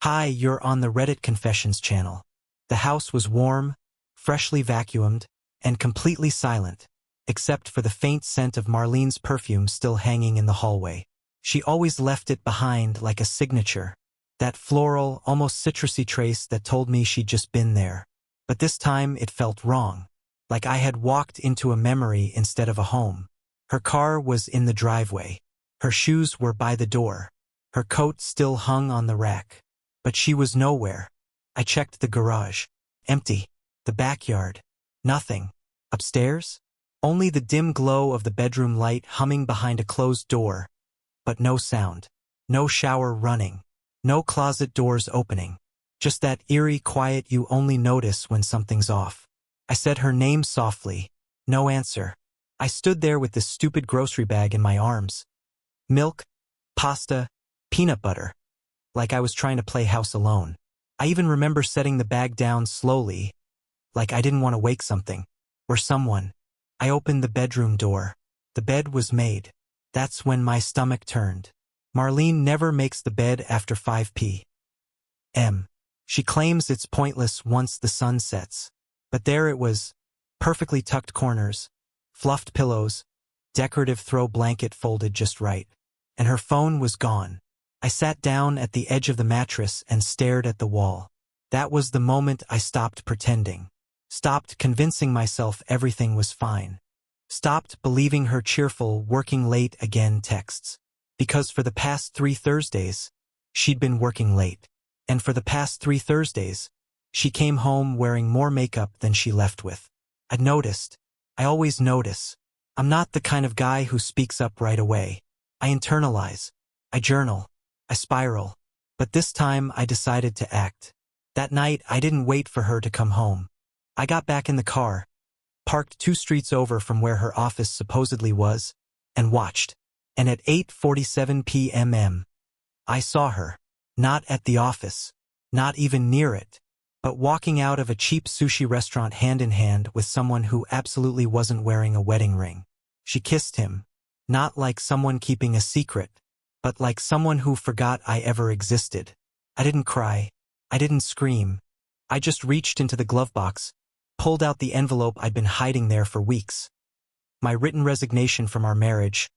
Hi, you're on the Reddit Confessions channel. The house was warm, freshly vacuumed, and completely silent, except for the faint scent of Marlene's perfume still hanging in the hallway. She always left it behind like a signature, that floral, almost citrusy trace that told me she'd just been there. But this time it felt wrong, like I had walked into a memory instead of a home. Her car was in the driveway. Her shoes were by the door. Her coat still hung on the rack. But she was nowhere. I checked the garage. Empty. The backyard. Nothing. Upstairs? Only the dim glow of the bedroom light humming behind a closed door. But no sound. No shower running. No closet doors opening. Just that eerie quiet you only notice when something's off. I said her name softly. No answer. I stood there with this stupid grocery bag in my arms. Milk, pasta, peanut butter. Like I was trying to play house alone. I even remember setting the bag down slowly, like I didn't want to wake something, or someone. I opened the bedroom door. The bed was made. That's when my stomach turned. Marlene never makes the bed after 5 p.m. She claims it's pointless once the sun sets. But there it was, perfectly tucked corners, fluffed pillows, decorative throw blanket folded just right. And her phone was gone. I sat down at the edge of the mattress and stared at the wall. That was the moment I stopped pretending. Stopped convincing myself everything was fine. Stopped believing her cheerful, working late again texts. Because for the past 3 Thursdays, she'd been working late. And for the past 3 Thursdays, she came home wearing more makeup than she left with. I'd noticed. I always notice. I'm not the kind of guy who speaks up right away. I internalize. I journal. I spiral. But this time I decided to act. That night I didn't wait for her to come home. I got back in the car, parked 2 streets over from where her office supposedly was, and watched. And at 8:47 p.m. I saw her. Not at the office. Not even near it. But walking out of a cheap sushi restaurant hand in hand with someone who absolutely wasn't wearing a wedding ring. She kissed him. Not like someone keeping a secret, but like someone who forgot I ever existed. I didn't cry. I didn't scream. I just reached into the glove box, pulled out the envelope I'd been hiding there for weeks. My written resignation from our marriage,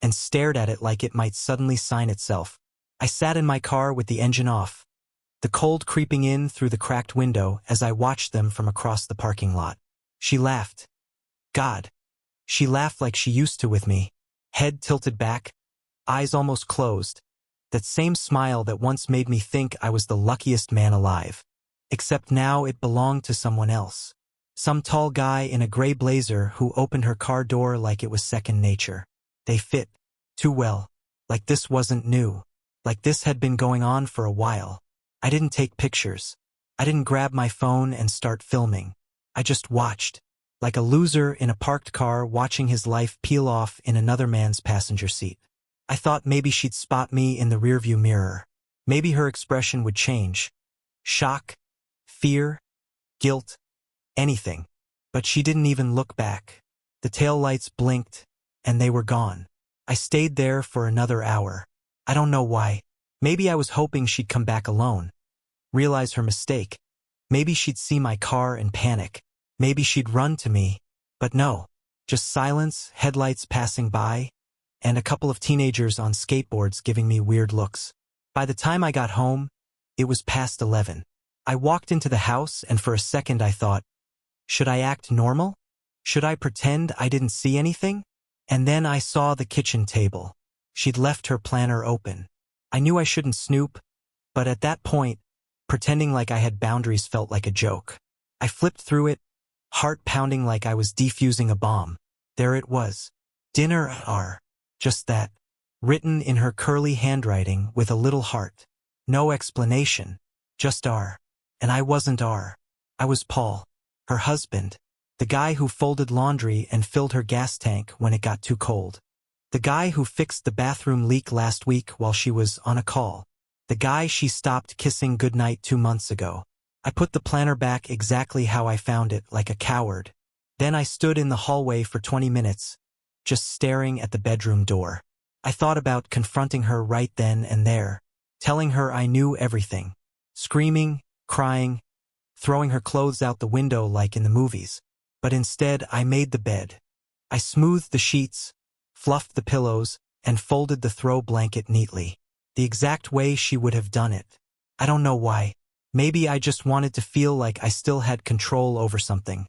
and stared at it like it might suddenly sign itself. I sat in my car with the engine off, the cold creeping in through the cracked window as I watched them from across the parking lot. She laughed. God. She laughed like she used to with me, head tilted back, eyes almost closed, that same smile that once made me think I was the luckiest man alive. Except now it belonged to someone else. Some tall guy in a gray blazer who opened her car door like it was second nature. They fit. Too well. Like this wasn't new. Like this had been going on for a while. I didn't take pictures. I didn't grab my phone and start filming. I just watched. Like a loser in a parked car watching his life peel off in another man's passenger seat. I thought maybe she'd spot me in the rearview mirror. Maybe her expression would change. Shock, fear, guilt, anything. But she didn't even look back. The taillights blinked, and they were gone. I stayed there for another hour. I don't know why. Maybe I was hoping she'd come back alone. Realize her mistake. Maybe she'd see my car and panic. Maybe she'd run to me. But no. Just silence, headlights passing by, and a couple of teenagers on skateboards giving me weird looks. By the time I got home, it was past 11. I walked into the house and for a second I thought, should I act normal? Should I pretend I didn't see anything? And then I saw the kitchen table. She'd left her planner open. I knew I shouldn't snoop, but at that point, pretending like I had boundaries felt like a joke. I flipped through it, heart pounding like I was defusing a bomb. There it was. Dinner R. Just that. Written in her curly handwriting with a little heart. No explanation. Just R. And I wasn't R. I was Paul. Her husband. The guy who folded laundry and filled her gas tank when it got too cold. The guy who fixed the bathroom leak last week while she was on a call. The guy she stopped kissing goodnight 2 months ago. I put the planner back exactly how I found it, like a coward. Then I stood in the hallway for 20 minutes, just staring at the bedroom door. I thought about confronting her right then and there, telling her I knew everything. screaming, crying, throwing her clothes out the window like in the movies. But instead, I made the bed. I smoothed the sheets, fluffed the pillows, and folded the throw blanket neatly, the exact way she would have done it. I don't know why. Maybe I just wanted to feel like I still had control over something.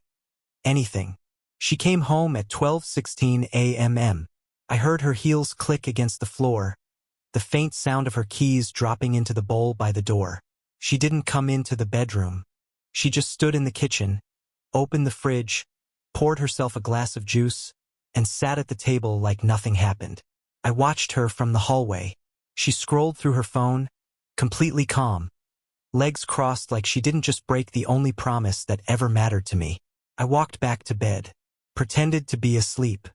Anything. She came home at 12:16 a.m. I heard her heels click against the floor, the faint sound of her keys dropping into the bowl by the door. She didn't come into the bedroom. She just stood in the kitchen, opened the fridge, poured herself a glass of juice, and sat at the table like nothing happened. I watched her from the hallway. She scrolled through her phone, completely calm, legs crossed like she didn't just break the only promise that ever mattered to me. I walked back to bed, pretended to be asleep,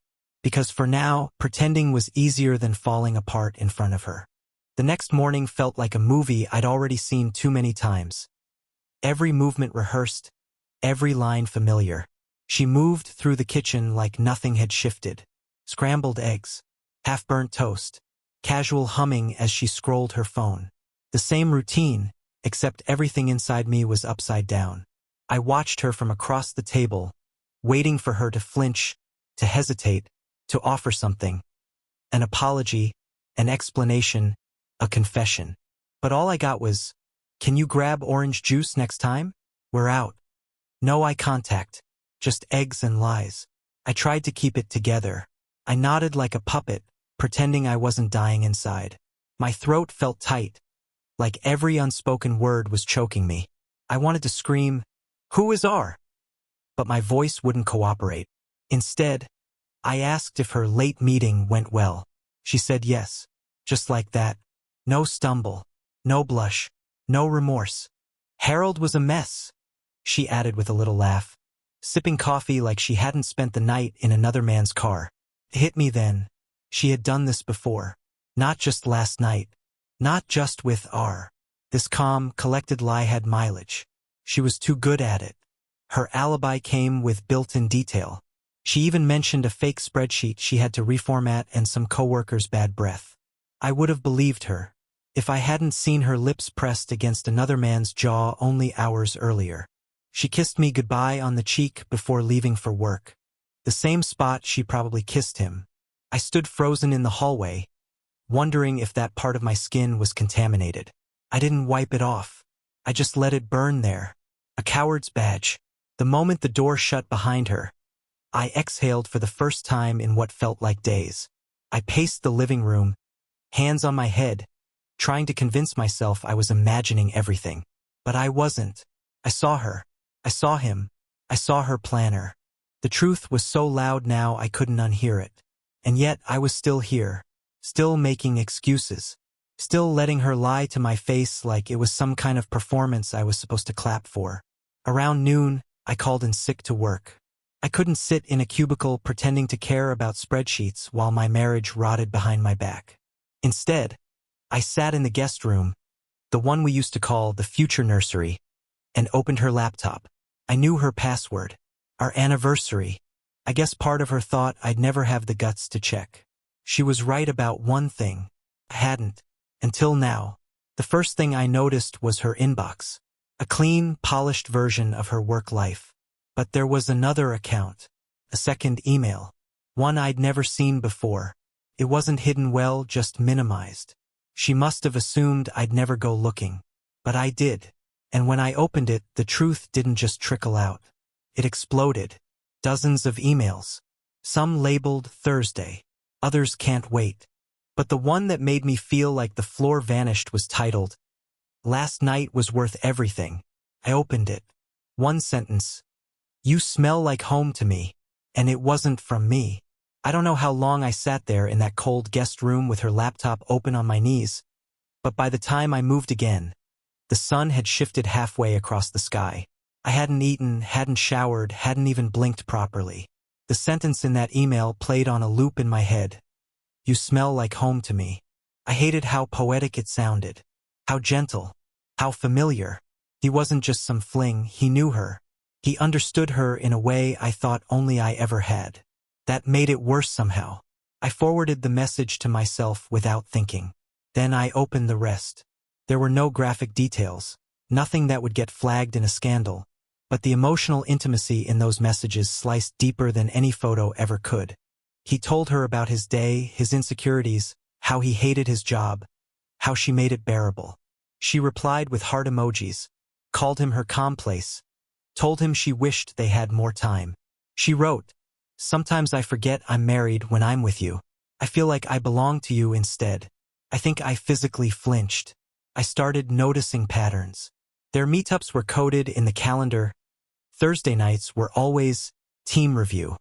because for now, pretending was easier than falling apart in front of her. The next morning felt like a movie I'd already seen too many times. Every movement rehearsed, every line familiar. She moved through the kitchen like nothing had shifted. Scrambled eggs, half-burnt toast, casual humming as she scrolled her phone. The same routine, except everything inside me was upside down. I watched her from across the table, waiting for her to flinch, to hesitate, to offer something. An apology, an explanation, a confession. But all I got was, "Can you grab orange juice next time? We're out." No eye contact, just eggs and lies. I tried to keep it together. I nodded like a puppet, pretending I wasn't dying inside. My throat felt tight, like every unspoken word was choking me. I wanted to scream, "Who is R?" But my voice wouldn't cooperate. Instead, I asked if her late meeting went well. She said yes, just like that. No stumble, no blush, no remorse. Harold was a mess, she added with a little laugh, sipping coffee like she hadn't spent the night in another man's car. It hit me then. She had done this before. Not just last night. Not just with R. This calm, collected lie had mileage. She was too good at it. Her alibi came with built-in detail. She even mentioned a fake spreadsheet she had to reformat and some coworkers' bad breath. I would have believed her if I hadn't seen her lips pressed against another man's jaw only hours earlier. She kissed me goodbye on the cheek before leaving for work. The same spot she probably kissed him. I stood frozen in the hallway, wondering if that part of my skin was contaminated. I didn't wipe it off. I just let it burn there. A coward's badge. The moment the door shut behind her, I exhaled for the first time in what felt like days. I paced the living room, hands on my head, trying to convince myself I was imagining everything. But I wasn't. I saw her. I saw him. I saw her planner. The truth was so loud now I couldn't unhear it. And yet I was still here, still making excuses, still letting her lie to my face like it was some kind of performance I was supposed to clap for. Around noon, I called in sick to work. I couldn't sit in a cubicle pretending to care about spreadsheets while my marriage rotted behind my back. Instead, I sat in the guest room, the one we used to call the future nursery, and opened her laptop. I knew her password, our anniversary. I guess part of her thought I'd never have the guts to check. She was right about one thing. I hadn't, until now. The first thing I noticed was her inbox. A clean, polished version of her work life. But there was another account. A second email. One I'd never seen before. It wasn't hidden well, just minimized. She must have assumed I'd never go looking. But I did. And when I opened it, the truth didn't just trickle out. It exploded. Dozens of emails. Some labeled Thursday. Others can't wait. But the one that made me feel like the floor vanished was titled, "Last night was worth everything." I opened it. One sentence. "You smell like home to me." And it wasn't from me. I don't know how long I sat there in that cold guest room with her laptop open on my knees, but by the time I moved again, the sun had shifted halfway across the sky. I hadn't eaten, hadn't showered, hadn't even blinked properly. The sentence in that email played on a loop in my head. "You smell like home to me." I hated how poetic it sounded. How gentle. How familiar. He wasn't just some fling, he knew her. He understood her in a way I thought only I ever had. That made it worse somehow. I forwarded the message to myself without thinking. Then I opened the rest. There were no graphic details. Nothing that would get flagged in a scandal. But the emotional intimacy in those messages sliced deeper than any photo ever could. He told her about his day, his insecurities, how he hated his job, how she made it bearable. She replied with heart emojis, called him her calm place, told him she wished they had more time. She wrote, "Sometimes I forget I'm married when I'm with you. I feel like I belong to you instead." I think I physically flinched. I started noticing patterns. Their meetups were coded in the calendar. Thursday nights were always team review.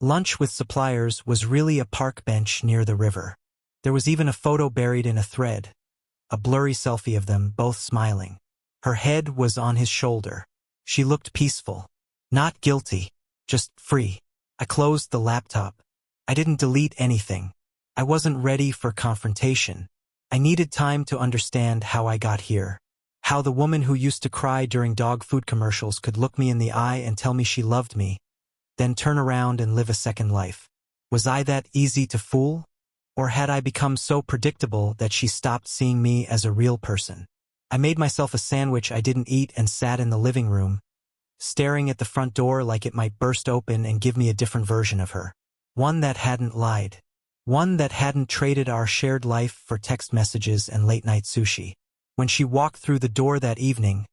Lunch with suppliers was really a park bench near the river. There was even a photo buried in a thread, a blurry selfie of them both smiling. Her head was on his shoulder. She looked peaceful. Not guilty, just free. I closed the laptop. I didn't delete anything. I wasn't ready for confrontation. I needed time to understand how I got here. How the woman who used to cry during dog food commercials could look me in the eye and tell me she loved me, then turn around and live a second life. Was I that easy to fool? Or had I become so predictable that she stopped seeing me as a real person? I made myself a sandwich I didn't eat and sat in the living room, staring at the front door like it might burst open and give me a different version of her. One that hadn't lied. One that hadn't traded our shared life for text messages and late-night sushi. When she walked through the door that evening,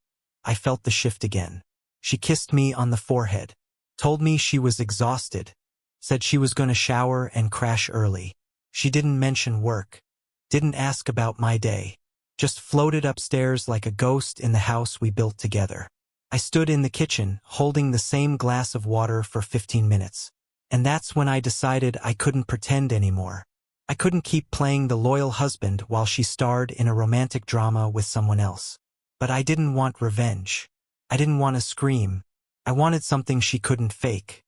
I felt the shift again. She kissed me on the forehead, told me she was exhausted, said she was going to shower and crash early. She didn't mention work, didn't ask about my day, just floated upstairs like a ghost in the house we built together. I stood in the kitchen, holding the same glass of water for 15 minutes. And that's when I decided I couldn't pretend anymore. I couldn't keep playing the loyal husband while she starred in a romantic drama with someone else. But I didn't want revenge. I didn't want to scream. I wanted something she couldn't fake.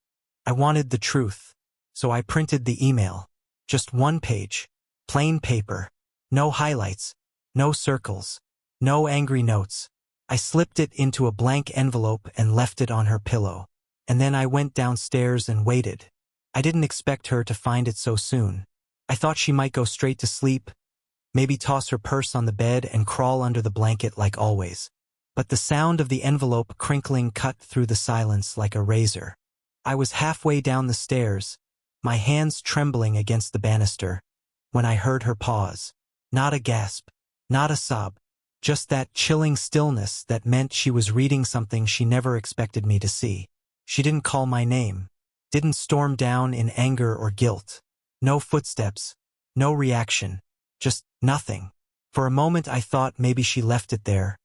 I wanted the truth. So I printed the email. Just one page. Plain paper. No highlights. No circles. No angry notes. I slipped it into a blank envelope and left it on her pillow. And then I went downstairs and waited. I didn't expect her to find it so soon. I thought she might go straight to sleep, maybe toss her purse on the bed and crawl under the blanket like always. But the sound of the envelope crinkling cut through the silence like a razor. I was halfway down the stairs, my hands trembling against the banister, when I heard her pause. Not a gasp, not a sob, just that chilling stillness that meant she was reading something she never expected me to see. She didn't call my name, didn't storm down in anger or guilt. No footsteps, no reaction, just nothing. For a moment I thought maybe she left it there,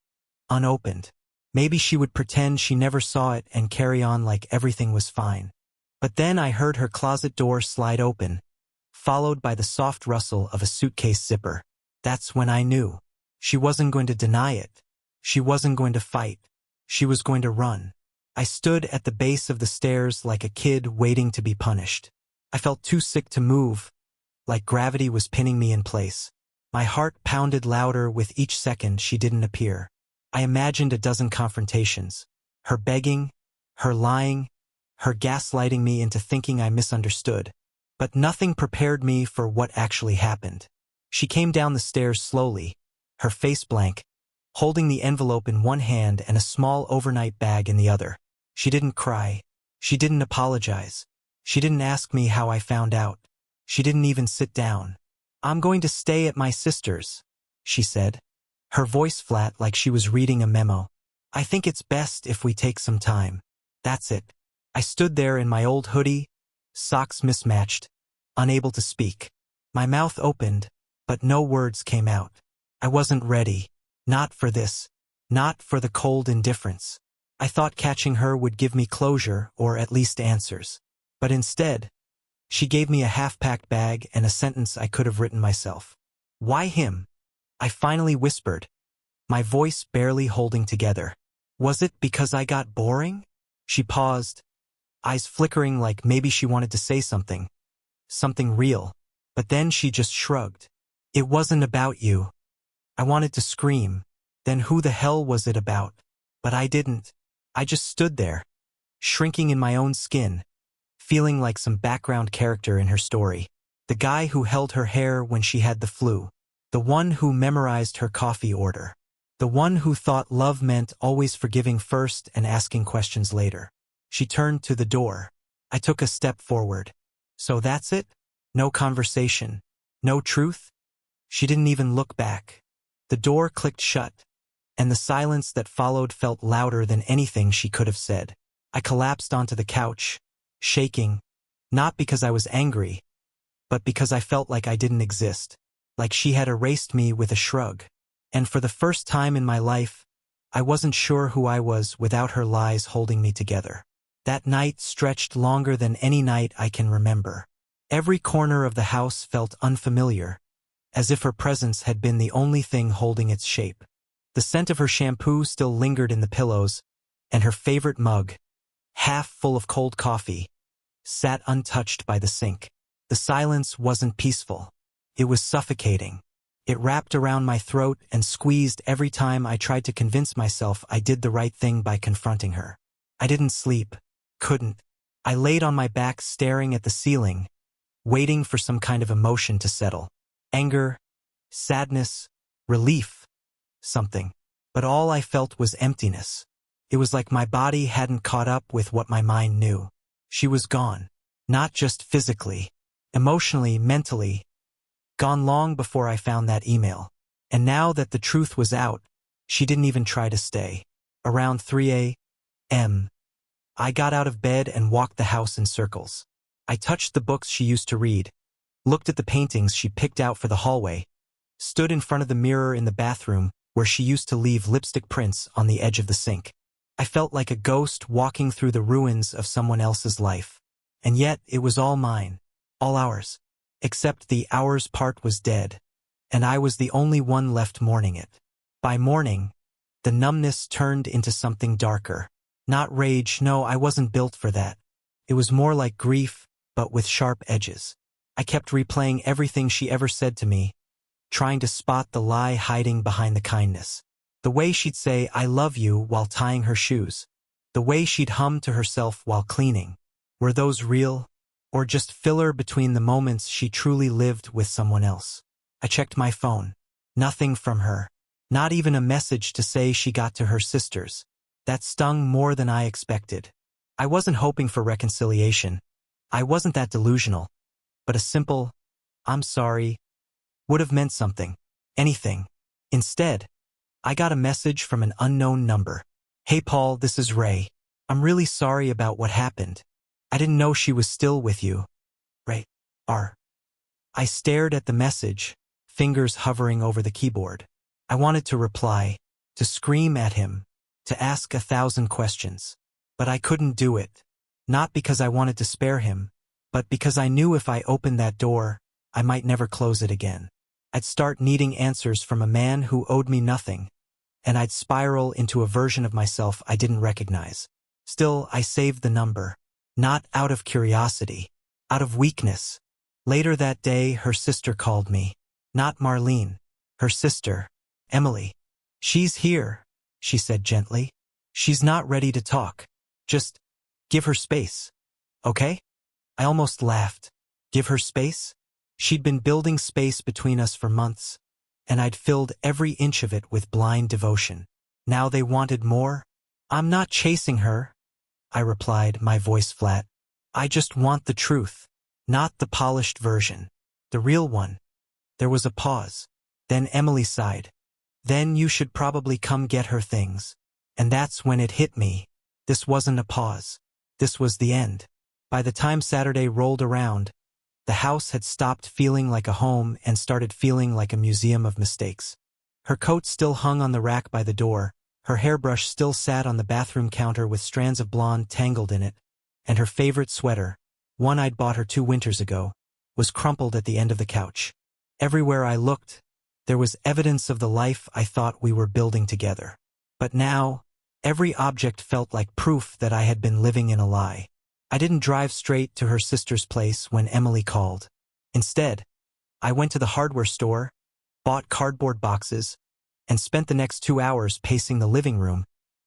unopened. Maybe she would pretend she never saw it and carry on like everything was fine. But then I heard her closet door slide open, followed by the soft rustle of a suitcase zipper. That's when I knew. She wasn't going to deny it. She wasn't going to fight. She was going to run. I stood at the base of the stairs like a kid waiting to be punished. I felt too sick to move, like gravity was pinning me in place. My heart pounded louder with each second she didn't appear. I imagined a dozen confrontations. Her begging, her lying, her gaslighting me into thinking I misunderstood. But nothing prepared me for what actually happened. She came down the stairs slowly, her face blank, holding the envelope in one hand and a small overnight bag in the other. She didn't cry. She didn't apologize. She didn't ask me how I found out. She didn't even sit down. "I'm going to stay at my sister's," she said, her voice flat like she was reading a memo. "I think it's best if we take some time." That's it. I stood there in my old hoodie, socks mismatched, unable to speak. My mouth opened, but no words came out. I wasn't ready. Not for this. Not for the cold indifference. I thought catching her would give me closure or at least answers. But instead, she gave me a half-packed bag and a sentence I could have written myself. "Why him?" I finally whispered, my voice barely holding together. "Was it because I got boring?" She paused, eyes flickering like maybe she wanted to say something. Something real. But then she just shrugged. "It wasn't about you." I wanted to scream. Then who the hell was it about? But I didn't. I just stood there, shrinking in my own skin, feeling like some background character in her story. The guy who held her hair when she had the flu. The one who memorized her coffee order. The one who thought love meant always forgiving first and asking questions later. She turned to the door. I took a step forward. So that's it? No conversation? No truth? She didn't even look back. The door clicked shut, and the silence that followed felt louder than anything she could have said. I collapsed onto the couch, shaking, not because I was angry, but because I felt like I didn't exist, like she had erased me with a shrug. And for the first time in my life, I wasn't sure who I was without her lies holding me together. That night stretched longer than any night I can remember. Every corner of the house felt unfamiliar, as if her presence had been the only thing holding its shape. The scent of her shampoo still lingered in the pillows, and her favorite mug, half full of cold coffee, sat untouched by the sink. The silence wasn't peaceful. It was suffocating. It wrapped around my throat and squeezed every time I tried to convince myself I did the right thing by confronting her. I didn't sleep. Couldn't. I laid on my back staring at the ceiling, waiting for some kind of emotion to settle. Anger, sadness, relief, something. But all I felt was emptiness. It was like my body hadn't caught up with what my mind knew. She was gone. Not just physically, emotionally, mentally. Gone long before I found that email. And now that the truth was out, she didn't even try to stay. Around 3 a.m., I got out of bed and walked the house in circles. I touched the books she used to read, looked at the paintings she picked out for the hallway, stood in front of the mirror in the bathroom where she used to leave lipstick prints on the edge of the sink. I felt like a ghost walking through the ruins of someone else's life. And yet it was all mine, all ours. Except the ours part was dead, and I was the only one left mourning it. By morning, the numbness turned into something darker. Not rage, no, I wasn't built for that. It was more like grief, but with sharp edges. I kept replaying everything she ever said to me, trying to spot the lie hiding behind the kindness. The way she'd say, "I love you," while tying her shoes. The way she'd hum to herself while cleaning. Were those real? Or just filler between the moments she truly lived with someone else? I checked my phone. Nothing from her. Not even a message to say she got to her sisters. That stung more than I expected. I wasn't hoping for reconciliation. I wasn't that delusional. But a simple, "I'm sorry," would have meant something. Anything. Instead, I got a message from an unknown number. "Hey Paul, this is Ray. I'm really sorry about what happened. I didn't know she was still with you. Ray. R." I stared at the message, fingers hovering over the keyboard. I wanted to reply, to scream at him, to ask 1,000 questions. But I couldn't do it. Not because I wanted to spare him, but because I knew if I opened that door, I might never close it again. I'd start needing answers from a man who owed me nothing, and I'd spiral into a version of myself I didn't recognize. Still, I saved the number. Not out of curiosity, out of weakness. Later that day, her sister called me. Not Marlene. Her sister, Emily. "She's here," she said gently. "She's not ready to talk. Just give her space. Okay?" I almost laughed. Give her space? She'd been building space between us for months, and I'd filled every inch of it with blind devotion. Now they wanted more? "I'm not chasing her," I replied, my voice flat. "I just want the truth, not the polished version. The real one." There was a pause. Then Emily sighed. "Then you should probably come get her things." And that's when it hit me. This wasn't a pause. This was the end. By the time Saturday rolled around, the house had stopped feeling like a home and started feeling like a museum of mistakes. Her coat still hung on the rack by the door. Her hairbrush still sat on the bathroom counter with strands of blonde tangled in it, and her favorite sweater, one I'd bought her 2 winters ago, was crumpled at the end of the couch. Everywhere I looked, there was evidence of the life I thought we were building together. But now, every object felt like proof that I had been living in a lie. I didn't drive straight to her sister's place when Emily called. Instead, I went to the hardware store, bought cardboard boxes, and spent the next 2 hours pacing the living room,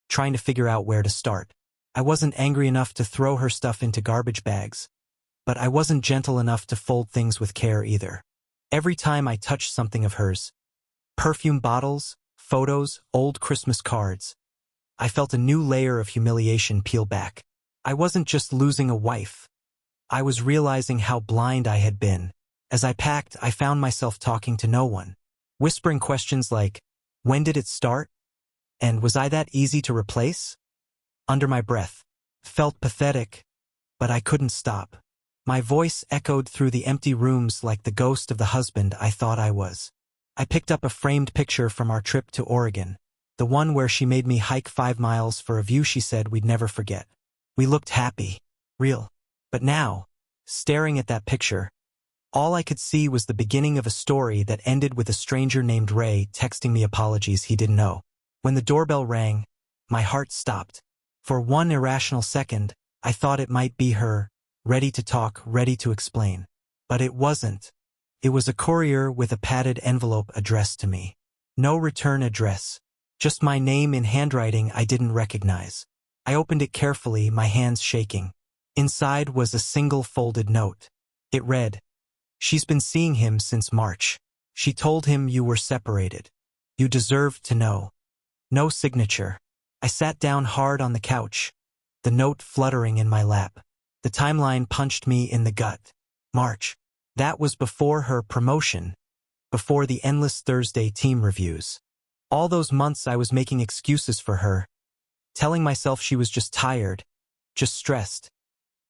trying to figure out where to start. I wasn't angry enough to throw her stuff into garbage bags, but I wasn't gentle enough to fold things with care either. Every time I touched something of hers, perfume bottles, photos, old Christmas cards. I felt a new layer of humiliation peel back. I wasn't just losing a wife. I was realizing how blind I had been. As I packed, I found myself talking to no one, whispering questions like, when did it start? And was I that easy to replace? Under my breath. Felt pathetic, but I couldn't stop. My voice echoed through the empty rooms like the ghost of the husband I thought I was. I picked up a framed picture from our trip to Oregon, the one where she made me hike 5 miles for a view she said we'd never forget. We looked happy, real. But now, staring at that picture, all I could see was the beginning of a story that ended with a stranger named Ray texting me apologies he didn't know. When the doorbell rang, my heart stopped. For one irrational second, I thought it might be her, ready to talk, ready to explain. But it wasn't. It was a courier with a padded envelope addressed to me. No return address. Just my name in handwriting I didn't recognize. I opened it carefully, my hands shaking. Inside was a single folded note. It read, "She's been seeing him since March. She told him you were separated. You deserved to know." No signature. I sat down hard on the couch, the note fluttering in my lap. The timeline punched me in the gut. March. That was before her promotion, before the endless Thursday team reviews. All those months I was making excuses for her, telling myself she was just tired, just stressed.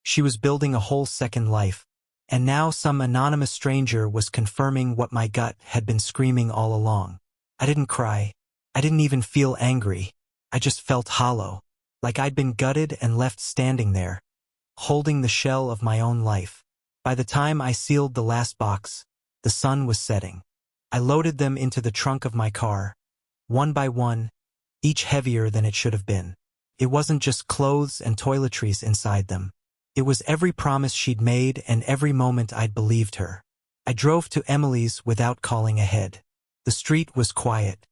She was building a whole second life, and now some anonymous stranger was confirming what my gut had been screaming all along. I didn't cry. I didn't even feel angry. I just felt hollow, like I'd been gutted and left standing there, holding the shell of my own life. By the time I sealed the last box, the sun was setting. I loaded them into the trunk of my car, one by one, each heavier than it should have been. It wasn't just clothes and toiletries inside them. It was every promise she'd made and every moment I'd believed her. I drove to Emily's without calling ahead. The street was quiet.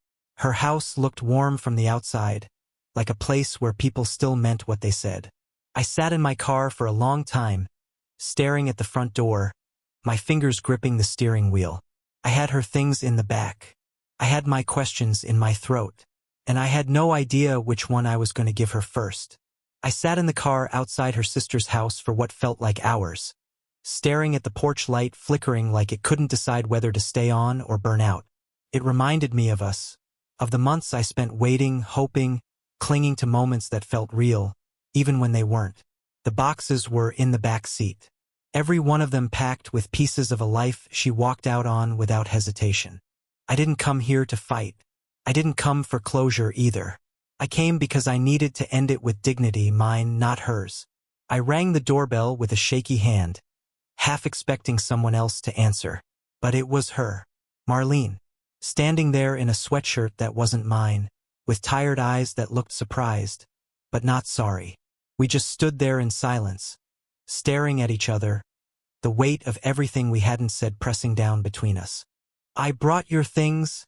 Her house looked warm from the outside, like a place where people still meant what they said. I sat in my car for a long time, staring at the front door, my fingers gripping the steering wheel. I had her things in the back. I had my questions in my throat, and I had no idea which one I was going to give her first. I sat in the car outside her sister's house for what felt like hours, staring at the porch light flickering like it couldn't decide whether to stay on or burn out. It reminded me of us, of the months I spent waiting, hoping, clinging to moments that felt real, even when they weren't. The boxes were in the back seat, every one of them packed with pieces of a life she walked out on without hesitation. I didn't come here to fight. I didn't come for closure either. I came because I needed to end it with dignity, mine, not hers. I rang the doorbell with a shaky hand, half expecting someone else to answer. But it was her, Marlene, standing there in a sweatshirt that wasn't mine, with tired eyes that looked surprised, but not sorry. We just stood there in silence, staring at each other, the weight of everything we hadn't said pressing down between us. "I brought your things,"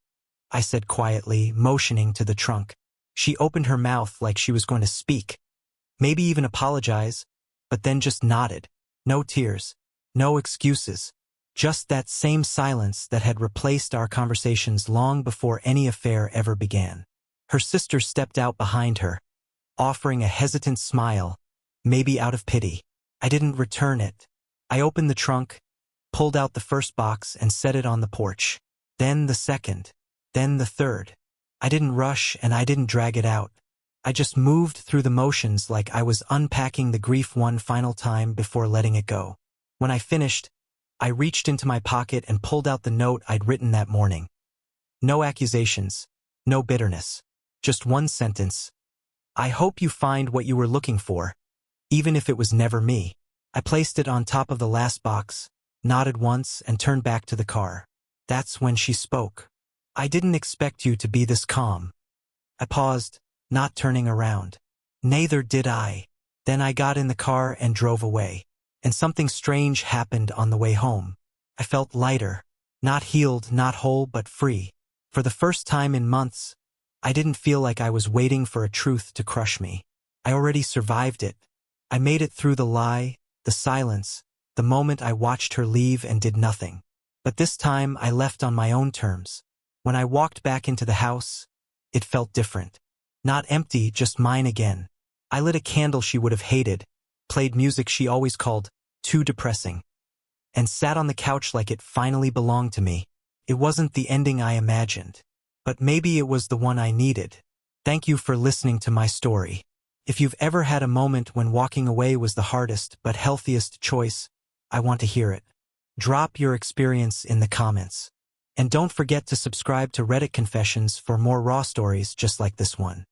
I said quietly, motioning to the trunk. She opened her mouth like she was going to speak, maybe even apologize, but then just nodded. No tears, no excuses, just that same silence that had replaced our conversations long before any affair ever began. Her sister stepped out behind her, offering a hesitant smile, maybe out of pity. I didn't return it. I opened the trunk, pulled out the first box and set it on the porch. Then the second, then the third. I didn't rush and I didn't drag it out. I just moved through the motions like I was unpacking the grief one final time before letting it go. When I finished, I reached into my pocket and pulled out the note I'd written that morning. No accusations, no bitterness, just one sentence. "I hope you find what you were looking for, even if it was never me." I placed it on top of the last box, nodded once and turned back to the car. That's when she spoke. "I didn't expect you to be this calm." I paused, not turning around. Neither did I. Then I got in the car and drove away. And something strange happened on the way home. I felt lighter, not healed, not whole, but free. For the first time in months, I didn't feel like I was waiting for a truth to crush me. I already survived it. I made it through the lie, the silence, the moment I watched her leave and did nothing. But this time I left on my own terms. When I walked back into the house, It felt different. Not empty, just mine again. I lit a candle she would have hated, played music she always called too depressing, and sat on the couch like it finally belonged to me. It wasn't the ending I imagined, but maybe it was the one I needed. Thank you for listening to my story. If you've ever had a moment when walking away was the hardest but healthiest choice, I want to hear it. Drop your experience in the comments. And don't forget to subscribe to Reddit Confessions for more raw stories just like this one.